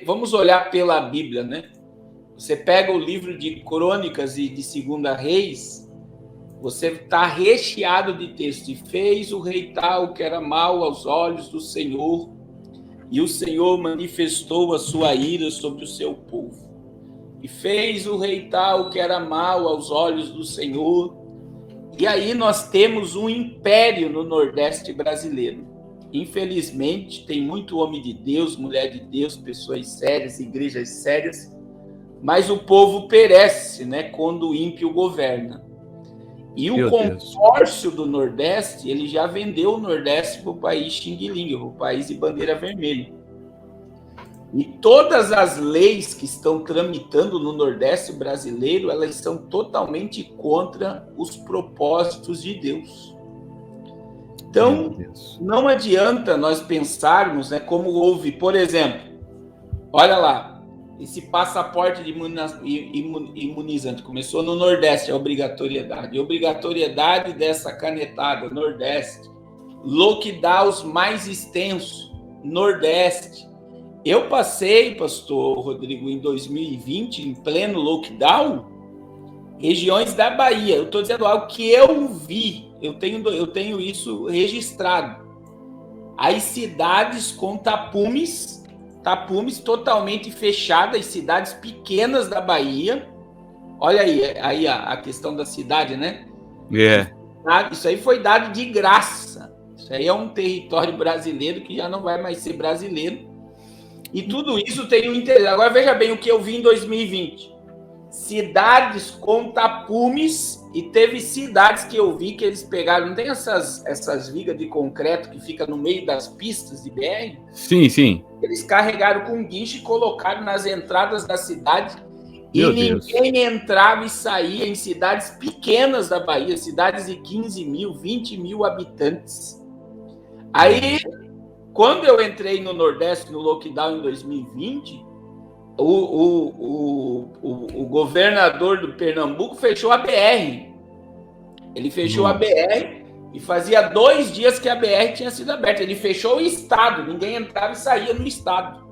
vamos olhar pela Bíblia, né? Você pega o livro de Crônicas e de Segunda Reis, você está recheado de texto. E fez o rei tal que era mau aos olhos do Senhor, e o Senhor manifestou a sua ira sobre o seu povo. E fez o rei tal que era mau aos olhos do Senhor. E aí nós temos um império no Nordeste brasileiro. Infelizmente, tem muito homem de Deus, mulher de Deus, pessoas sérias, igrejas sérias, mas o povo perece, né, quando o ímpio governa. E o consórcio do Nordeste, ele já vendeu o Nordeste para o país Xing-Ling, o país de bandeira vermelha. E todas as leis que estão tramitando no Nordeste brasileiro, elas são totalmente contra os propósitos de Deus. Então, não adianta nós pensarmos, né, como houve, por exemplo, olha lá, esse passaporte de imunizante começou no Nordeste, a obrigatoriedade. A obrigatoriedade dessa canetada, Nordeste. Lockdowns mais extenso, Nordeste. Eu passei, pastor Rodrigo, em 2020, em pleno lockdown, regiões da Bahia. Eu estou dizendo algo que eu vi, eu tenho isso registrado. As cidades com tapumes totalmente fechadas, cidades pequenas da Bahia. Olha aí a questão da cidade, né? Isso aí foi dado de graça. Isso aí é um território brasileiro que já não vai mais ser brasileiro. E tudo isso tem um interesse. Agora veja bem o que eu vi em 2020. Cidades com tapumes, e teve cidades que eu vi que eles pegaram, não tem essas vigas de concreto que fica no meio das pistas de BR? Sim, sim. Eles carregaram com guincho e colocaram nas entradas da cidade. Ninguém entrava e saía em cidades pequenas da Bahia, cidades de 15 mil, 20 mil habitantes. Aí, quando eu entrei no Nordeste, no lockdown em 2020, o governador do Pernambuco fechou a BR. Ele fechou a BR e fazia 2 dias que a BR tinha sido aberta. Ele fechou o estado, ninguém entrava e saía no estado.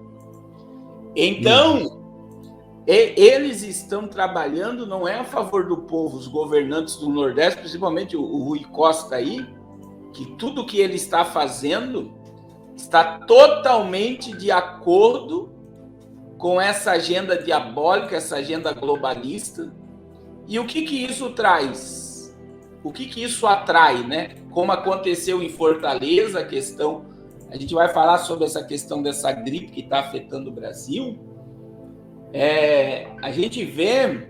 Então, eles estão trabalhando, não é a favor do povo, os governantes do Nordeste, principalmente o Rui Costa aí, que tudo que ele está fazendo está totalmente de acordo com essa agenda diabólica, essa agenda globalista. E o que isso traz? O que isso atrai, né? Como aconteceu em Fortaleza, a questão... A gente vai falar sobre essa questão dessa gripe que está afetando o Brasil. A gente vê,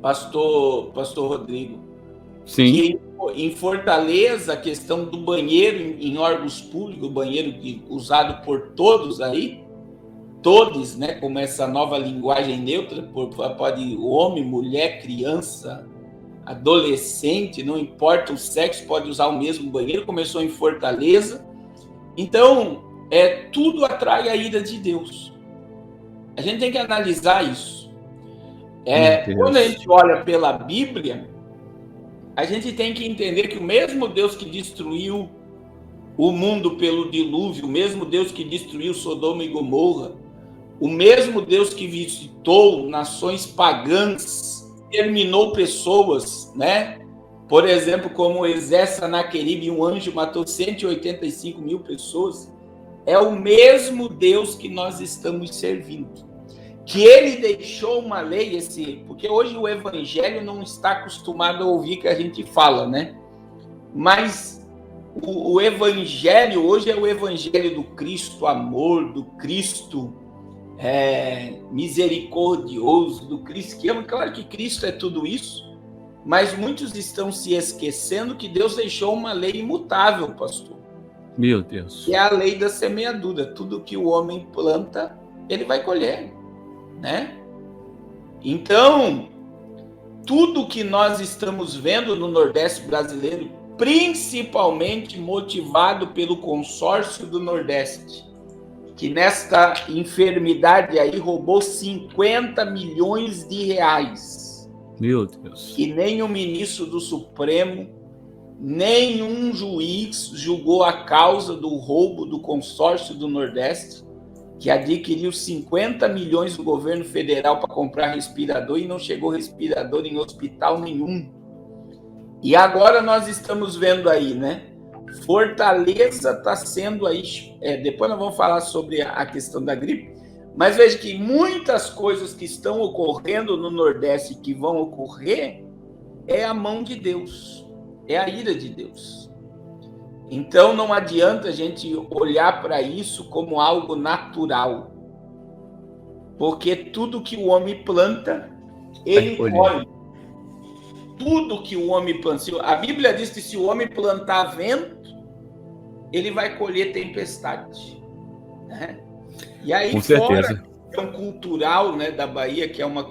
pastor Rodrigo, sim, que em Fortaleza, a questão do banheiro em órgãos públicos, o banheiro usado por todos aí, todos, né, como essa nova linguagem neutra, pode homem, mulher, criança, adolescente, não importa o sexo, pode usar o mesmo banheiro, começou em Fortaleza. Então, tudo atrai a ira de Deus. A gente tem que analisar isso. Quando a gente olha pela Bíblia, a gente tem que entender que o mesmo Deus que destruiu o mundo pelo dilúvio, o mesmo Deus que destruiu Sodoma e Gomorra, o mesmo Deus que visitou nações pagãs, terminou pessoas, né? Por exemplo, como Sennaqueribe, um anjo matou 185 mil pessoas, é o mesmo Deus que nós estamos servindo. Que ele deixou uma lei, porque hoje o evangelho não está acostumado a ouvir que a gente fala, né? Mas o evangelho hoje é o evangelho do Cristo amor, do Cristo misericordioso, do Cristo que ama. Claro que Cristo é tudo isso, mas muitos estão se esquecendo que Deus deixou uma lei imutável, pastor. Meu Deus. Que é a lei da semeadura. Tudo que o homem planta, ele vai colher, né? Então, tudo que nós estamos vendo no Nordeste brasileiro, principalmente motivado pelo consórcio do Nordeste, que nesta enfermidade aí roubou 50 milhões de reais. Meu Deus. E nem o ministro do Supremo, nenhum juiz julgou a causa do roubo do consórcio do Nordeste. que adquiriu 50 milhões do governo federal para comprar respirador e não chegou respirador em hospital nenhum. E agora nós estamos vendo aí, né? Fortaleza está sendo aí... depois nós vamos falar sobre a questão da gripe, mas veja que muitas coisas que estão ocorrendo no Nordeste, que vão ocorrer, é a mão de Deus, é a ira de Deus. Então não adianta a gente olhar para isso como algo natural, porque tudo que o homem planta, ele colhe. Tudo que o homem planta. A Bíblia diz que se o homem plantar vento, ele vai colher tempestade, né? E aí, com certeza, fora a questão cultural, né, da Bahia, que é uma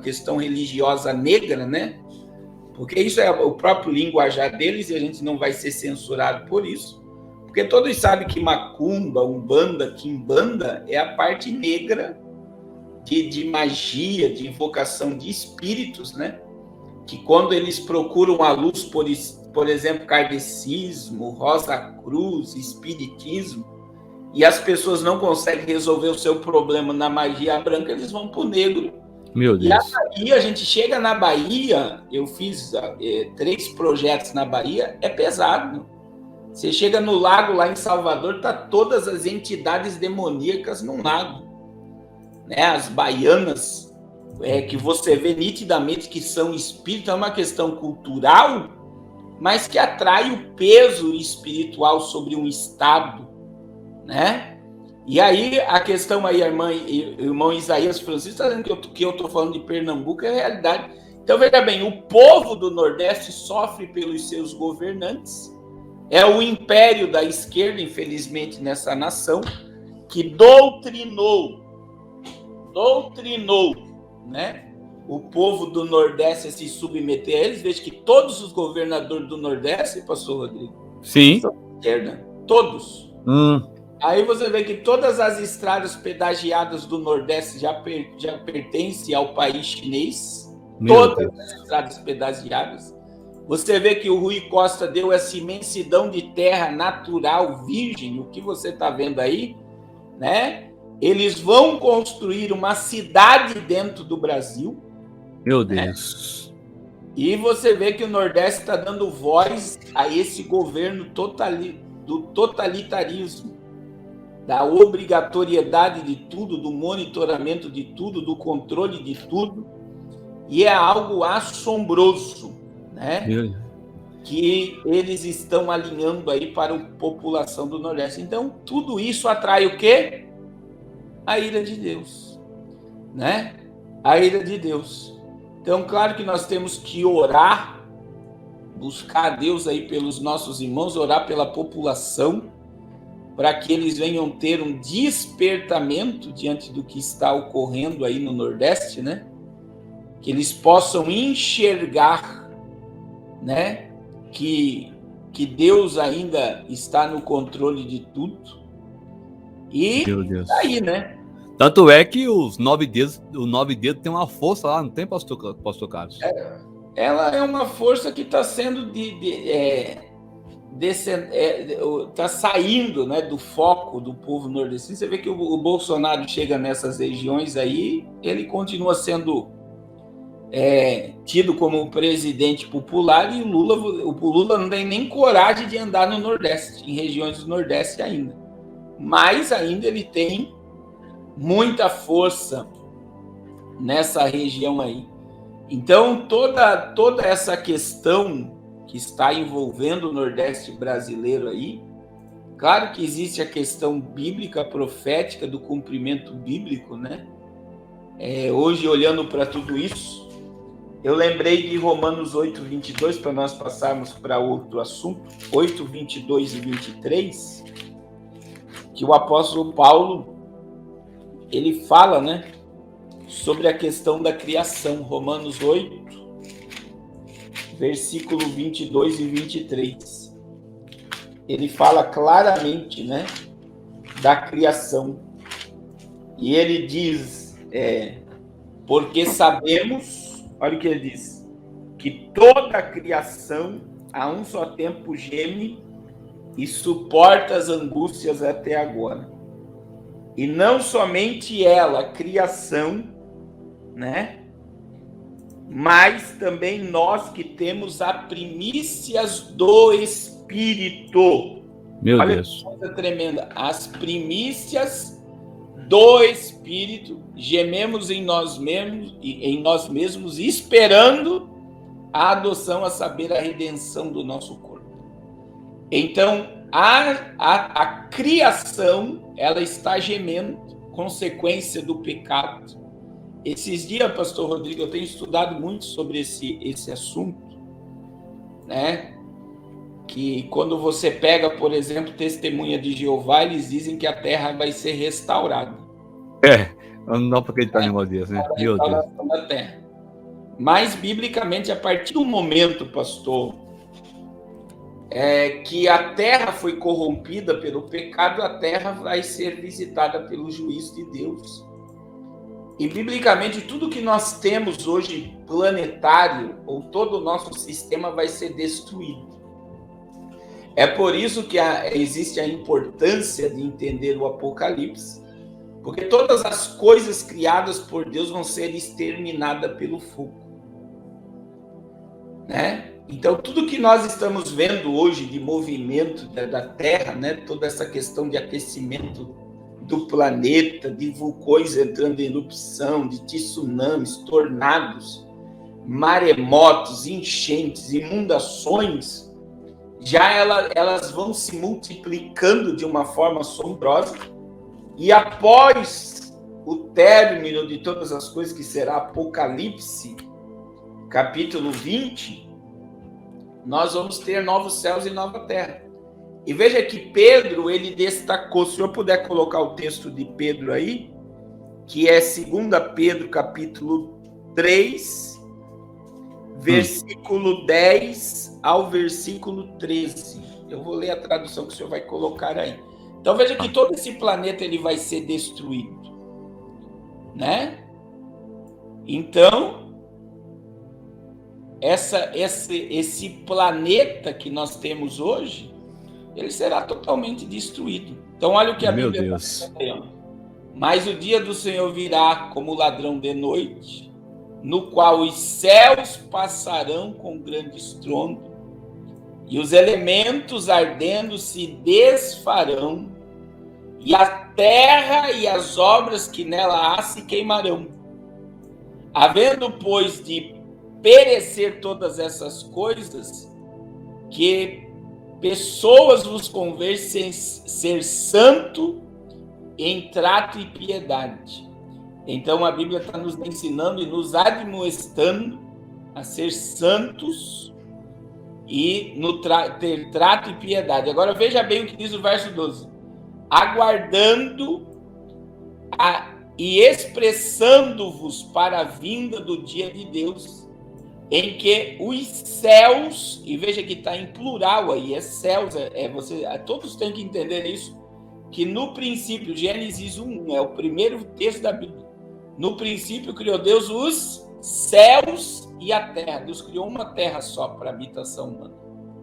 questão religiosa negra, né? Porque isso é o próprio linguajar deles e a gente não vai ser censurado por isso. Porque todos sabem que macumba, umbanda, quimbanda é a parte negra de magia, de invocação de espíritos, né? Que quando eles procuram a luz, por exemplo, kardecismo, Rosa Cruz, espiritismo, e as pessoas não conseguem resolver o seu problema na magia branca, eles vão para o negro. meu Deus. E a Bahia, a gente chega na Bahia, eu fiz 3 projetos na Bahia, é pesado. Você chega no lago lá em Salvador, tá todas as entidades demoníacas num lago, né? As baianas, que você vê nitidamente que são espíritos, é uma questão cultural, mas que atrai o peso espiritual sobre um estado, né? E aí, a questão aí, irmão Isaías Francisco está dizendo que eu estou falando de Pernambuco, é realidade. Então, veja bem, o povo do Nordeste sofre pelos seus governantes, é o império da esquerda, infelizmente, nessa nação, que doutrinou, né, o povo do Nordeste a se submeter a eles. Veja que todos os governadores do Nordeste, pastor Rodrigo, sim, são de esquerda, todos. Aí você vê que todas as estradas pedagiadas do Nordeste já pertencem ao país chinês. Todas as estradas pedagiadas. Você vê que o Rui Costa deu essa imensidão de terra natural, virgem, o que você está vendo aí, né? Eles vão construir uma cidade dentro do Brasil. Meu Deus. Né? E você vê que o Nordeste está dando voz a esse governo do totalitarismo, da obrigatoriedade de tudo, do monitoramento de tudo, do controle de tudo, e é algo assombroso, né? Que eles estão alinhando aí para a população do Nordeste. Então, tudo isso atrai o quê? A ira de Deus, né? A ira de Deus. Então, claro que nós temos que orar, buscar a Deus aí pelos nossos irmãos, orar pela população, para que eles venham ter um despertamento diante do que está ocorrendo aí no Nordeste, né? Que eles possam enxergar, né? Que Deus ainda está no controle de tudo. E aí, né? Tanto é que o 9 dedos tem uma força lá, não tem, pastor Carlos? Ela é uma força que está sendo está saindo, né, do foco do povo nordestino. Você vê que o Bolsonaro chega nessas regiões aí, ele continua sendo tido como presidente popular, e o Lula não tem nem coragem de andar no Nordeste, em regiões do Nordeste ainda. Mas ainda ele tem muita força nessa região aí. Então, toda essa questão que está envolvendo o Nordeste brasileiro aí, claro que existe a questão bíblica, profética, do cumprimento bíblico, né? Hoje, olhando para tudo isso, eu lembrei de Romanos 8, 22, para nós passarmos para outro assunto, 8, 22 e 23, que o apóstolo Paulo, ele fala, né, sobre a questão da criação. Romanos 8, versículo 22 e 23. Ele fala claramente, né, da criação. E ele diz, porque sabemos, olha o que ele diz, que toda a criação a um só tempo geme e suporta as angústias até agora. E não somente ela, a criação, né? Mas também nós que temos as primícias do Espírito. Meu Olha Deus. que coisa tremenda. As primícias do Espírito, gememos em nós mesmos, esperando a adoção, a saber, a redenção do nosso corpo. Então, a criação, ela está gemendo, consequência do pecado. Esses dias, pastor Rodrigo, eu tenho estudado muito sobre esse assunto, né? Que quando você pega, por exemplo, Testemunha de Jeová, eles dizem que a terra vai ser restaurada. Não dá para acreditar em negócio desse, né? Meu Deus. Da terra. Mas, biblicamente, a partir do momento, pastor, que a terra foi corrompida pelo pecado, a terra vai ser visitada pelo juízo de Deus. E, biblicamente, tudo que nós temos hoje planetário, ou todo o nosso sistema, vai ser destruído. É por isso que existe a importância de entender o Apocalipse, porque todas as coisas criadas por Deus vão ser exterminadas pelo fogo, né? Então, tudo que nós estamos vendo hoje de movimento da Terra, né? Toda essa questão de aquecimento do planeta, de vulcões entrando em erupção, de tsunamis, tornados, maremotos, enchentes, inundações, já elas vão se multiplicando de uma forma assombrosa, e após o término de todas as coisas, que será Apocalipse, capítulo 20, nós vamos ter novos céus e nova terra. E veja que Pedro, ele destacou, se o senhor puder colocar o texto de Pedro aí, que é 2 Pedro, capítulo 3, versículo 10 ao versículo 13. Eu vou ler a tradução que o senhor vai colocar aí. Então veja que todo esse planeta ele vai ser destruído, né? Então, esse planeta que nós temos hoje, ele será totalmente destruído. Então olha o que a Bíblia está dizendo. Mas o dia do Senhor virá como ladrão de noite, no qual os céus passarão com grande estrondo, e os elementos ardendo se desfarão, e a terra e as obras que nela há se queimarão. Havendo, pois, de perecer todas essas coisas, que pessoas vos convencem ser santo em trato e piedade. Então a Bíblia está nos ensinando e nos admoestando a ser santos e ter trato e piedade. Agora veja bem o que diz o verso 12. Aguardando e expressando-vos para a vinda do dia de Deus, em que os céus, e veja que está em plural aí, céus, todos têm que entender isso, que no princípio, Gênesis 1, é o primeiro texto da Bíblia. No princípio criou Deus os céus e a terra. Deus criou uma terra só para habitação humana.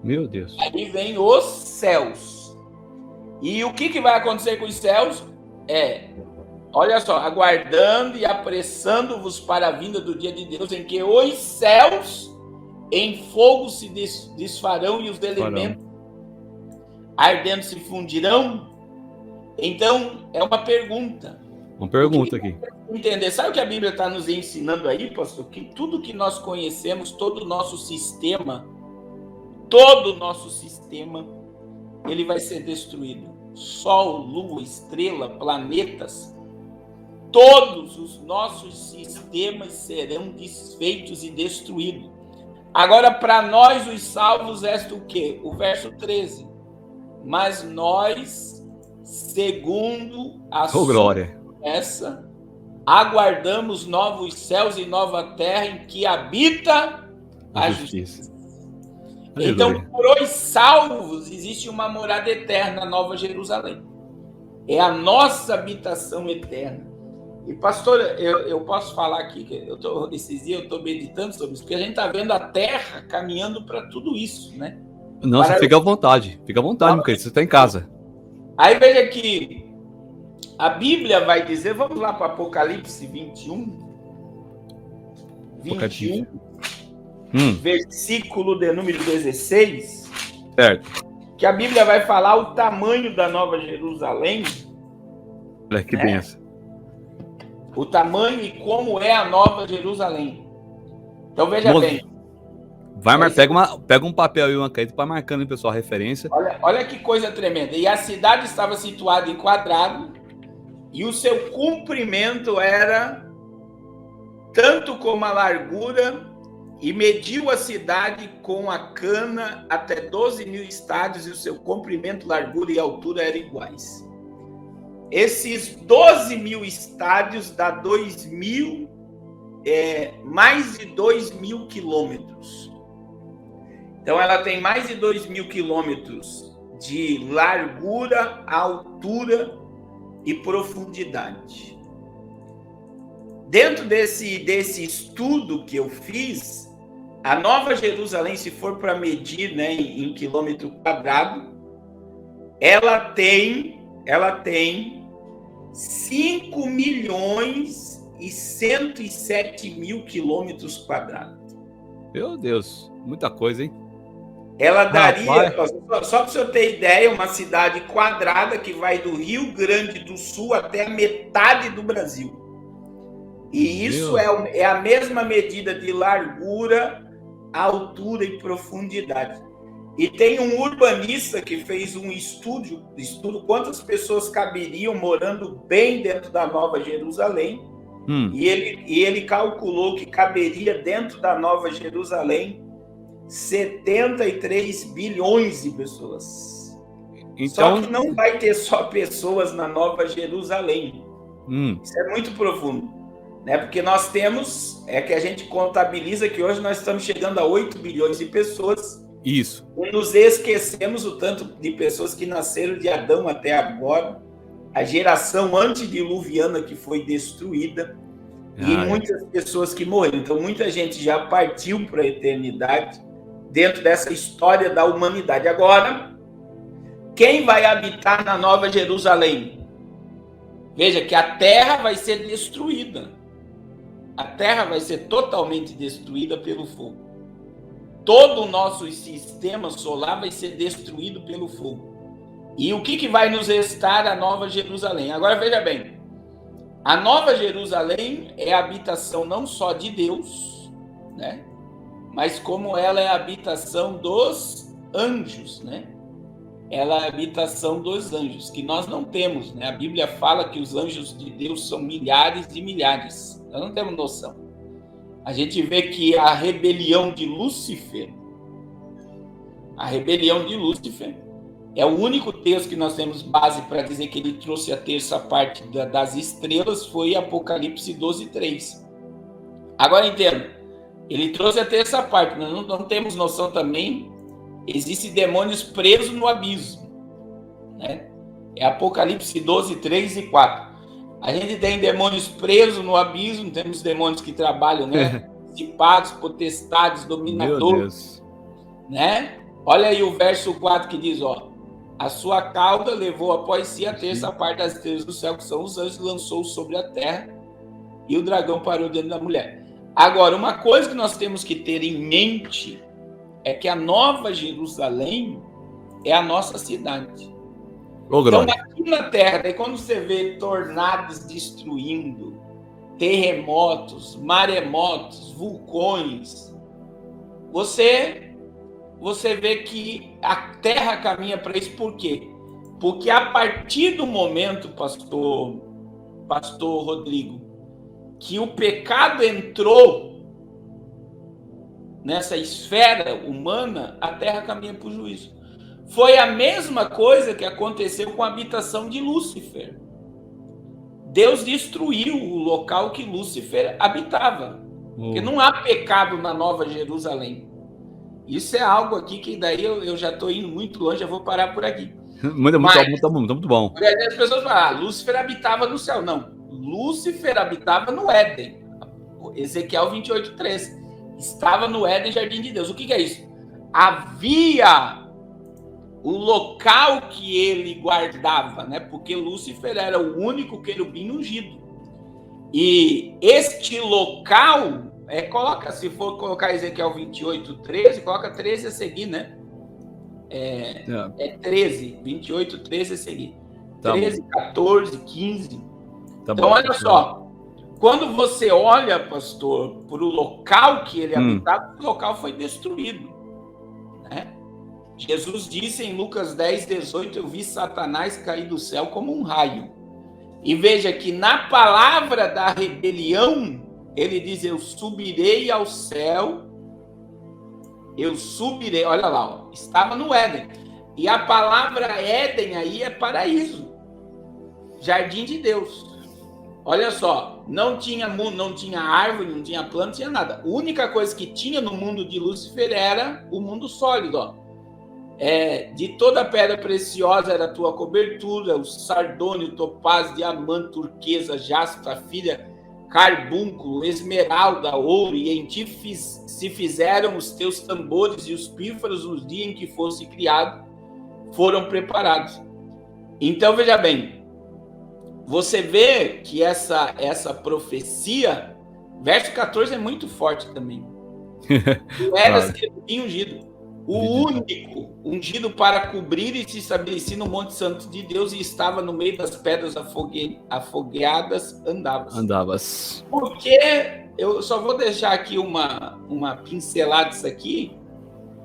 Meu Deus. Aí vem os céus. E o que vai acontecer com os céus? Olha só, aguardando e apressando-vos para a vinda do dia de Deus, em que os céus em fogo se desfarão e os elementos ardendo se fundirão. Então, é uma pergunta. Uma pergunta aqui. Entender, sabe o que a Bíblia está nos ensinando aí, pastor? Que tudo que nós conhecemos, todo o nosso sistema, ele vai ser destruído. Sol, lua, estrela, planetas, todos os nossos sistemas serão desfeitos e destruídos. Agora, para nós, os salvos, resta o quê? O verso 13. Mas nós, segundo a sua promessa, aguardamos novos céus e nova terra em que habita a justiça. Então, para os salvos, existe uma morada eterna, Nova Jerusalém. É a nossa habitação eterna. E, pastor, eu posso falar aqui, que esses dias eu estou meditando sobre isso, porque a gente está vendo a Terra caminhando para tudo isso, né? Não, você fica à vontade, meu querido, você está em casa. Aí veja que A Bíblia vai dizer, vamos lá para Apocalipse 21, versículo de número 16, certo. Que a Bíblia vai falar o tamanho da Nova Jerusalém. Olha que benção. O tamanho e como é a Nova Jerusalém. Então veja bem. Vai, pega um papel e uma caneta para marcando, hein, pessoal, a referência. Olha que coisa tremenda. E a cidade estava situada em quadrado, e o seu comprimento era tanto como a largura, e mediu a cidade com a cana até 12.000 estádios, e o seu comprimento, largura e altura eram iguais. Esses 12.000 estádios dá mais de 2.000 quilômetros. Então ela tem mais de 2.000 quilômetros de largura, altura e profundidade. Dentro desse estudo que eu fiz, a Nova Jerusalém, se for para medir, né, em quilômetro quadrado, ela tem 5.107.000 quilômetros quadrados. Meu Deus, muita coisa, hein? Ela daria, só para o senhor ter ideia, uma cidade quadrada que vai do Rio Grande do Sul até a metade do Brasil. E isso é a mesma medida de largura, altura e profundidade. E tem um urbanista que fez um estudo quantas pessoas caberiam morando bem dentro da Nova Jerusalém. E ele calculou que caberia dentro da Nova Jerusalém 73 bilhões de pessoas. Então, só que não vai ter só pessoas na Nova Jerusalém. Isso é muito profundo, né? Porque nós temos, que a gente contabiliza que hoje nós estamos chegando a 8 bilhões de pessoas. Isso. E nos esquecemos o tanto de pessoas que nasceram de Adão até agora, a geração antediluviana que foi destruída, e muitas pessoas que morreram. Então, muita gente já partiu para a eternidade dentro dessa história da humanidade. Agora, quem vai habitar na Nova Jerusalém? Veja que a terra vai ser destruída. A terra vai ser totalmente destruída pelo fogo. Todo o nosso sistema solar vai ser destruído pelo fogo. E o que vai nos restar a Nova Jerusalém? Agora veja bem, a Nova Jerusalém é a habitação não só de Deus, né? Mas como ela é a habitação dos anjos, né? Ela é a habitação dos anjos, que nós não temos, né? A Bíblia fala que os anjos de Deus são milhares e milhares. Nós não temos noção. A gente vê que a rebelião de Lúcifer é o único texto que nós temos base para dizer que ele trouxe a terça parte das estrelas, foi Apocalipse 12:3. Agora entenda, ele trouxe a terça parte, nós não temos noção também, existem demônios presos no abismo, né? É Apocalipse 12:3 e 4. A gente tem demônios presos no abismo, temos demônios que trabalham, né? Principados, potestades, dominadores, né? Olha aí o verso 4 que diz, ó, a sua cauda levou após si a terça parte das estrelas do céu, que são os anjos, lançou sobre a terra, e o dragão parou dentro da mulher. Agora, uma coisa que nós temos que ter em mente é que a Nova Jerusalém é a nossa cidade. Então, aqui na Terra, daí quando você vê tornados destruindo, terremotos, maremotos, vulcões, você vê que a Terra caminha para isso. Por quê? Porque a partir do momento, pastor Rodrigo, que o pecado entrou nessa esfera humana, a Terra caminha para o juízo. Foi a mesma coisa que aconteceu com a habitação de Lúcifer. Deus destruiu o local que Lúcifer habitava. Porque não há pecado na Nova Jerusalém. Isso é algo aqui que daí eu já estou indo muito longe, eu vou parar por aqui. Muito bom. As pessoas falam, Lúcifer habitava no céu. Não, Lúcifer habitava no Éden. Ezequiel 28:13. Estava no Éden, jardim de Deus. O que é isso? Havia o local que ele guardava, né? Porque Lúcifer era o único querubim ungido. E este local, se for colocar Ezequiel 28, 13, coloca 13 a seguir, né? 13, 28, 13 a seguir. Tá 13, bom. 14, 15. Tá então, bom, olha só. Quando você olha, pastor, para o local que ele habitava, o local foi destruído. Né? Jesus disse em Lucas 10, 18, eu vi Satanás cair do céu como um raio. E veja que na palavra da rebelião, ele diz, eu subirei ao céu, eu subirei, olha lá, ó, estava no Éden. E a palavra Éden aí é paraíso, jardim de Deus. Olha só, não tinha árvore, não tinha planta, não tinha nada. A única coisa que tinha no mundo de Lúcifer era o mundo sólido, ó. De toda pedra preciosa era a tua cobertura, o sardônio, topázio, diamante, turquesa, jaspe, safira, carbúnculo, esmeralda, ouro, e em ti se fizeram os teus tambores e os pífaros nos dias em que fosse criado, foram preparados. Então, veja bem, você vê que essa profecia, verso 14 é muito forte também. Tu eras querubim ungido. O único ungido para cobrir e se estabelecer no Monte Santo de Deus e estava no meio das pedras afogueadas, andavas. Porque eu só vou deixar aqui uma pincelada disso aqui.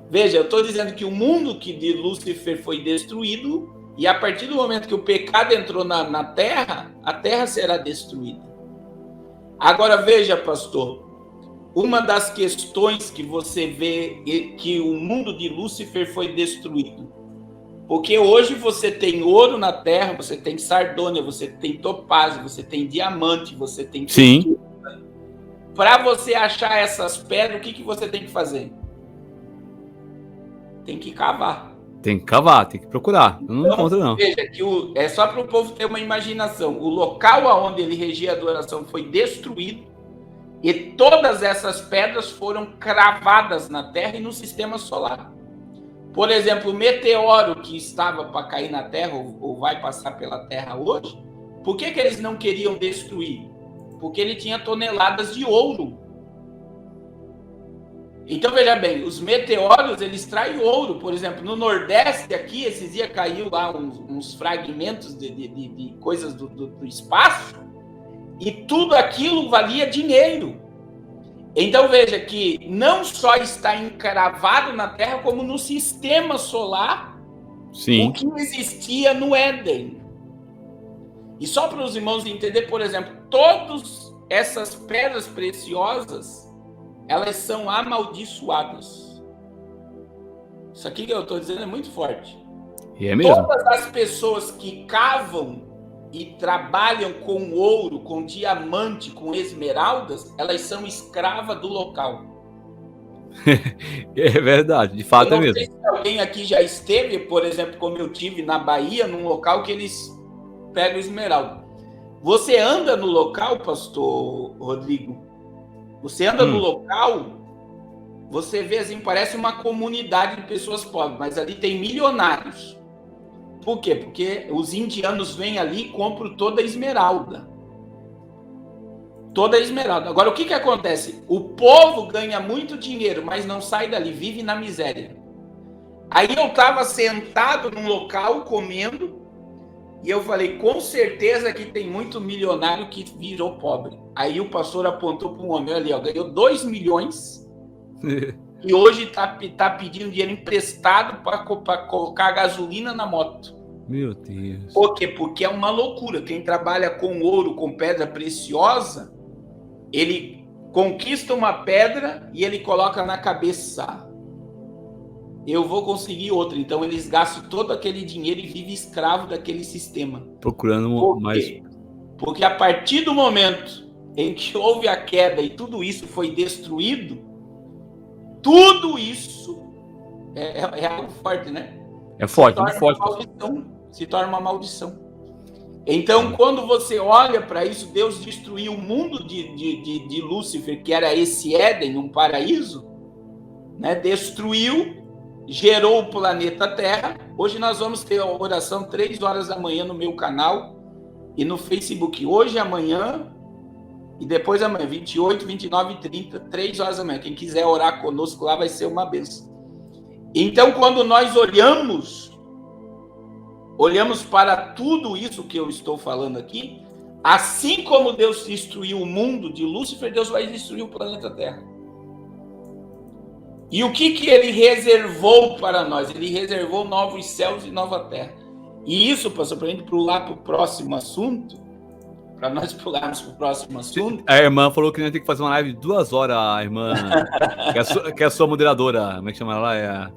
Veja, eu estou dizendo que o mundo de Lúcifer foi destruído e a partir do momento que o pecado entrou na terra, a terra será destruída. Agora veja, pastor, uma das questões que você vê que o mundo de Lúcifer foi destruído. Porque hoje você tem ouro na terra, você tem sardônia, você tem topázio, você tem diamante, você tem... Sim. Para você achar essas pedras, o que você tem que fazer? Tem que cavar. Tem que cavar, tem que procurar. Eu não encontro, não. Veja que é só para o povo ter uma imaginação. O local onde ele regia a adoração foi destruído. E todas essas pedras foram cravadas na Terra e no sistema solar. Por exemplo, o meteoro que estava para cair na Terra, ou vai passar pela Terra hoje, por que eles não queriam destruir? Porque ele tinha toneladas de ouro. Então, veja bem, os meteoros, eles traem ouro. Por exemplo, no Nordeste aqui, esses dias caiu lá uns fragmentos de coisas do espaço, e tudo aquilo valia dinheiro. Então veja que não só está encravado na Terra, como no sistema solar, sim, o que existia no Éden. E só para os irmãos entenderem, por exemplo, todas essas pedras preciosas, elas são amaldiçoadas. Isso aqui que eu estou dizendo é muito forte. E é mesmo? Todas as pessoas que cavam e trabalham com ouro, com diamante, com esmeraldas, elas são escravas do local. É verdade, de fato é mesmo. Não sei se alguém aqui já esteve, por exemplo, como eu tive na Bahia, num local que eles pegam esmeralda. Você anda no local, pastor Rodrigo, você anda no local, você vê assim, parece uma comunidade de pessoas pobres, mas ali tem milionários. Por quê? Porque os indianos vêm ali e compram toda a esmeralda. Toda a esmeralda. Agora, o que acontece? O povo ganha muito dinheiro, mas não sai dali, vive na miséria. Aí eu estava sentado num local comendo e eu falei, com certeza que tem muito milionário que virou pobre. Aí o pastor apontou para um homem ali, ó, ganhou 2 milhões e hoje tá pedindo dinheiro emprestado para colocar gasolina na moto. Meu Deus. Por quê? Porque é uma loucura. Quem trabalha com ouro, com pedra preciosa, ele conquista uma pedra e ele coloca na cabeça, eu vou conseguir outra. Então eles gastam todo aquele dinheiro e vivem escravo daquele sistema. Procurando mais. Porque a partir do momento em que houve a queda e tudo isso foi destruído, tudo isso é algo forte, né? É forte, muito forte. Se torna uma maldição. Então, quando você olha para isso, Deus destruiu o mundo de Lúcifer, que era esse Éden, um paraíso, né? Destruiu gerou o planeta Terra. Hoje nós vamos ter a oração 3 horas da manhã no meu canal e no Facebook. Hoje, amanhã e depois amanhã, 28, 29 e 30, 3 horas da manhã. Quem quiser orar conosco lá vai ser uma bênção. Então, quando nós olhamos para tudo isso que eu estou falando aqui, assim como Deus destruiu o mundo de Lúcifer, Deus vai destruir o planeta Terra. E o que ele reservou para nós? Ele reservou novos céus e nova terra. E isso, pastor, para a gente pular para o próximo assunto, para nós pularmos para o próximo assunto. A irmã falou que a gente tem que fazer uma live de 2 horas, a irmã, que é a sua moderadora, como é que chama ela? É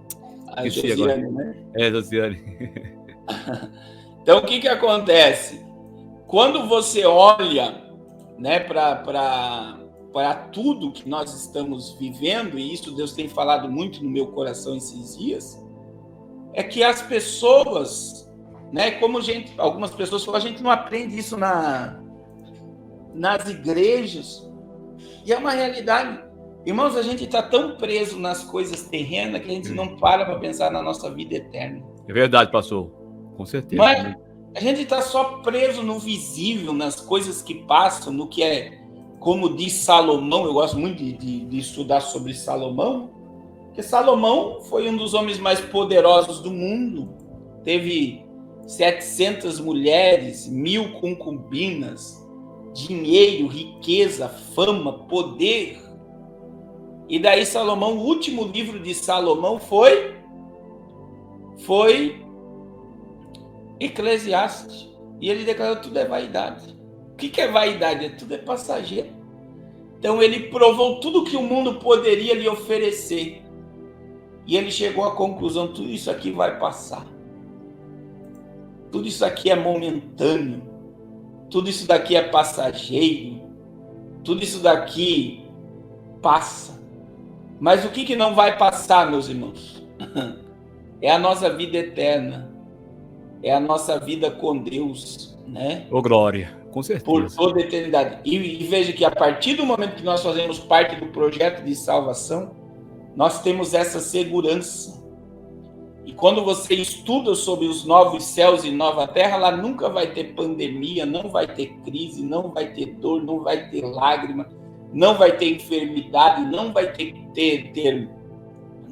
a Josiane, né? É, Josiane. Então, o que acontece? Quando você olha, né, para tudo que nós estamos vivendo, e isso Deus tem falado muito no meu coração esses dias, é que as pessoas, né, como algumas pessoas falam, a gente não aprende isso nas igrejas, e é uma realidade. Irmãos, a gente está tão preso nas coisas terrenas que a gente não para pensar na nossa vida eterna. É verdade, pastor, com certeza. Mas a gente está só preso no visível, nas coisas que passam, no que é, como diz Salomão. Eu gosto muito de estudar sobre Salomão, porque Salomão foi um dos homens mais poderosos do mundo. Teve 700 mulheres, 1000 concubinas, dinheiro, riqueza, fama, poder. E daí Salomão, o último livro de Salomão foi Eclesiastes. E ele declarou: tudo é vaidade. O que é vaidade? Tudo é passageiro. Então ele provou tudo que o mundo poderia lhe oferecer. E ele chegou à conclusão: tudo isso aqui vai passar. Tudo isso aqui é momentâneo. Tudo isso daqui é passageiro. Tudo isso daqui passa. Mas o que não vai passar, meus irmãos? É a nossa vida eterna. É a nossa vida com Deus, né? Ô, glória, com certeza. Por toda a eternidade. E veja que a partir do momento que nós fazemos parte do projeto de salvação, nós temos essa segurança. E quando você estuda sobre os novos céus e nova terra, lá nunca vai ter pandemia, não vai ter crise, não vai ter dor, não vai ter lágrima, não vai ter enfermidade, não vai ter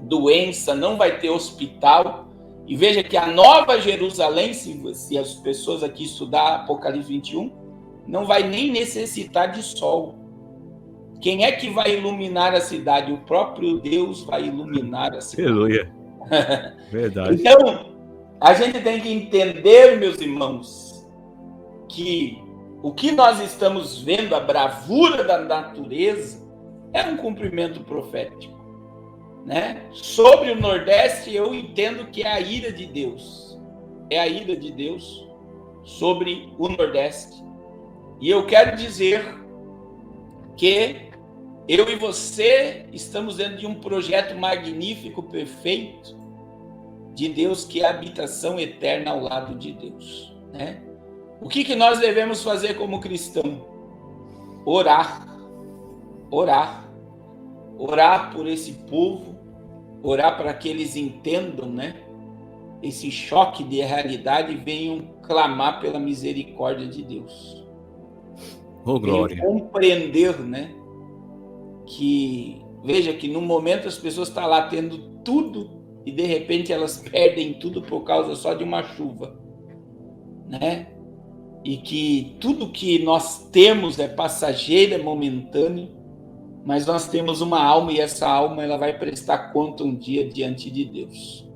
doença, não vai ter hospital. E veja que a Nova Jerusalém, se as pessoas aqui estudar Apocalipse 21, não vai nem necessitar de sol. Quem é que vai iluminar a cidade? O próprio Deus vai iluminar a cidade. Aleluia. Verdade. Então, a gente tem que entender, meus irmãos, que o que nós estamos vendo, a bravura da natureza, é um cumprimento profético. Né? Sobre o Nordeste, eu entendo que é a ira de Deus. É a ira de Deus sobre o Nordeste. E eu quero dizer que eu e você estamos dentro de um projeto magnífico, perfeito, de Deus, que é a habitação eterna ao lado de Deus. Né? O que nós devemos fazer como cristão? Orar. Orar. Orar por esse povo, orar para que eles entendam, né, esse choque de realidade e venham clamar pela misericórdia de Deus. Oh, glória. Venham compreender, né, que, veja que no momento as pessoas estão lá tendo tudo e de repente elas perdem tudo por causa só de uma chuva, né, e que tudo que nós temos é passageiro, é momentâneo, mas nós temos uma alma e essa alma ela vai prestar conta um dia diante de Deus.